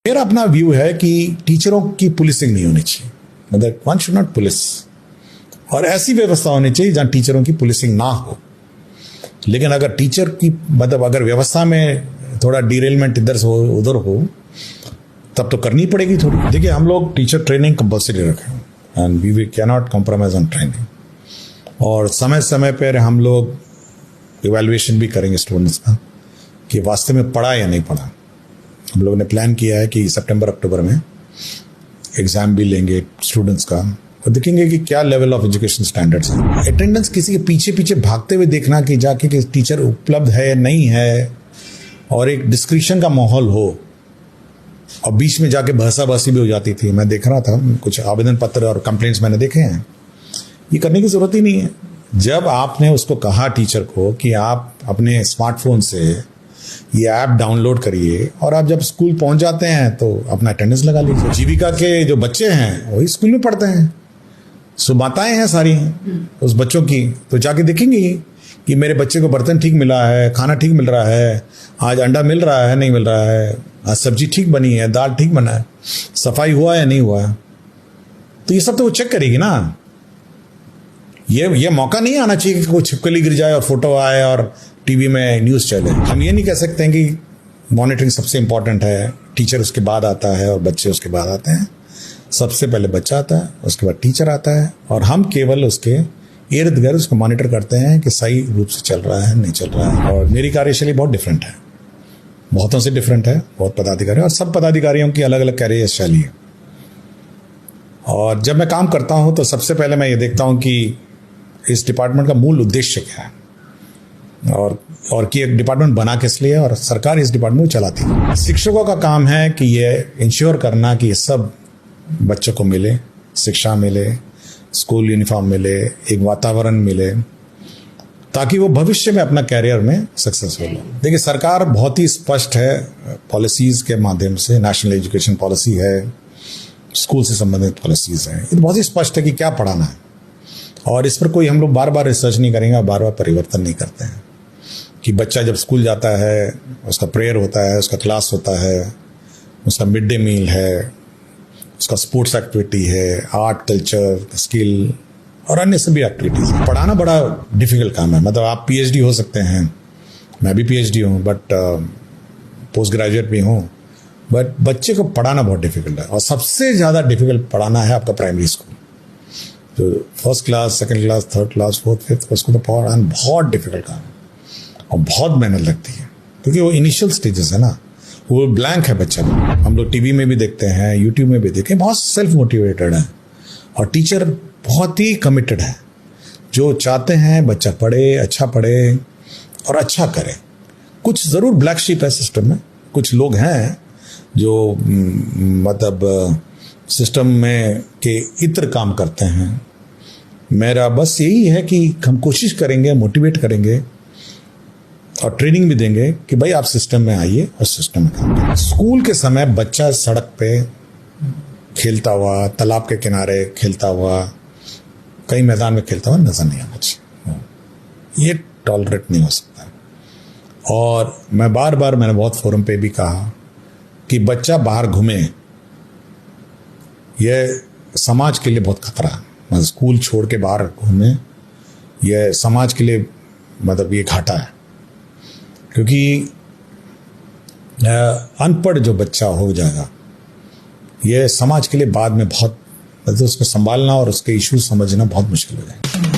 मेरा अपना व्यू है कि टीचरों की पुलिसिंग नहीं होनी चाहिए, मतलब वन शुड नॉट पुलिस, और ऐसी व्यवस्था होनी चाहिए जहां टीचरों की पुलिसिंग ना हो। लेकिन अगर टीचर की मतलब अगर व्यवस्था में थोड़ा डिरेलमेंट इधर से हो उधर हो तब तो करनी पड़ेगी थोड़ी। देखिए, हम लोग टीचर ट्रेनिंग कंपल्सरी रखें and we can not compromise on training, और समय समय पर हम लोग इवैल्यूएशन भी करेंगे स्टूडेंट्स का कि वास्तव में पढ़ा या नहीं पढ़ा। हम लोगों ने प्लान किया है कि सितंबर अक्टूबर में एग्जाम भी लेंगे स्टूडेंट्स का और देखेंगे कि क्या लेवल ऑफ एजुकेशन स्टैंडर्ड्स है। अटेंडेंस किसी के पीछे पीछे भागते हुए देखना कि जाके कि टीचर उपलब्ध है नहीं है, और एक डिस्क्रिप्शन का माहौल हो, और बीच में जाके बहसाबासी भी हो जाती थी। मैं देख रहा था कुछ आवेदन पत्र और कंप्लेंट्स मैंने देखे हैं। ये करने की जरूरत ही नहीं है। जब आपने उसको कहा टीचर को कि आप अपने स्मार्टफोन से ये ऐप डाउनलोड करिए और आप जब स्कूल पहुंच जाते हैं तो अपना अटेंडेंस लगा लीजिए। जीविका के जो बच्चे हैं वही स्कूल में पढ़ते हैं, सो माताएं हैं सारी उस बच्चों की, तो जाके देखेंगी कि मेरे बच्चे को बर्तन ठीक मिला है, खाना ठीक मिल रहा है, आज अंडा मिल रहा है नहीं मिल रहा है, आज सब्जी ठीक बनी है, दाल ठीक बना है, सफाई हुआ या नहीं हुआ। तो ये सब तो वो चेक करेगी ना। ये मौका नहीं आना चाहिए कि कोई छिपकली गिर जाए और फोटो आए और टीवी में न्यूज़ चले। हम ये नहीं कह सकते हैं कि मॉनिटरिंग सबसे इंपॉर्टेंट है, टीचर उसके बाद आता है और बच्चे उसके बाद आते हैं। सबसे पहले बच्चा आता है, उसके बाद टीचर आता है, और हम केवल उसके इर्द गिर्द उसको मॉनिटर करते हैं कि सही रूप से चल रहा है नहीं चल रहा है। और मेरी कार्यशैली बहुत डिफरेंट है, बहुतों से डिफरेंट है, बहुत पदाधिकारी, और सब पदाधिकारियों की अलग अलग कार्यशैली है। और जब मैं काम करता हूँ तो सबसे पहले मैं ये देखता हूँ कि इस डिपार्टमेंट का मूल उद्देश्य क्या है, और कि एक डिपार्टमेंट बना किस लिए, और सरकार इस डिपार्टमेंट को चलाती है। शिक्षकों का काम है कि ये इंश्योर करना कि ये सब बच्चों को मिले, शिक्षा मिले, स्कूल यूनिफॉर्म मिले, एक वातावरण मिले, ताकि वो भविष्य में अपना कैरियर में सक्सेसफुल हो। देखिए, सरकार बहुत ही स्पष्ट है पॉलिसीज के माध्यम से, नेशनल एजुकेशन पॉलिसी है, स्कूल से संबंधित पॉलिसीज हैं, ये बहुत ही स्पष्ट है कि क्या पढ़ाना है, और इस पर कोई हम लोग बार बार रिसर्च नहीं करेंगे और बार बार परिवर्तन नहीं करते हैं। कि बच्चा जब स्कूल जाता है उसका प्रेयर होता है, उसका क्लास होता है, उसका मिड डे मील है, उसका स्पोर्ट्स एक्टिविटी है, आर्ट कल्चर स्किल और अन्य सभी एक्टिविटीज। पढ़ाना बड़ा डिफिकल्ट काम है। मतलब आप पीएचडी हो सकते हैं, मैं भी पीएचडी हूँ, बट पोस्ट ग्रेजुएट भी हूँ, बट बच्चे को पढ़ाना बहुत डिफिकल्ट है। और सबसे ज़्यादा डिफिकल्ट पढ़ाना है आपका प्राइमरी स्कूल। तो first class, second class, third class, fourth, fifth, उसको तो पढ़ाना बहुत डिफिकल्ट काम है और बहुत मेहनत लगती है, क्योंकि वो इनिशियल स्टेजेस है ना, वो ब्लैंक है बच्चा। हम लोग टीवी में भी देखते हैं, यूट्यूब में भी देखें, बहुत सेल्फ मोटिवेटेड है, और टीचर बहुत ही कमिटेड है, जो चाहते हैं बच्चा पढ़े, अच्छा पढ़े और अच्छा करे। कुछ ज़रूर ब्लैक शीप है सिस्टम में, कुछ लोग हैं जो मतलब सिस्टम में के इतर काम करते हैं। मेरा बस यही है कि हम कोशिश करेंगे, मोटिवेट करेंगे और ट्रेनिंग भी देंगे कि भाई आप सिस्टम में आइए और सिस्टम में काम करें। स्कूल के समय बच्चा सड़क पे खेलता हुआ, तालाब के किनारे खेलता हुआ, कई मैदान में खेलता हुआ नजर नहीं आना चाहिए। ये टॉलरेट नहीं हो सकता। और मैं बार बार, मैंने बहुत फोरम पे भी कहा कि बच्चा बाहर घूमे, यह समाज के लिए बहुत खतरा है। मतलब स्कूल छोड़ के बाहर घूमे, यह समाज के लिए मतलब ये घाटा है, क्योंकि अनपढ़ जो बच्चा हो जाएगा, यह समाज के लिए बाद में बहुत, मतलब उसको संभालना और उसके इश्यूज समझना बहुत मुश्किल हो जाएगा।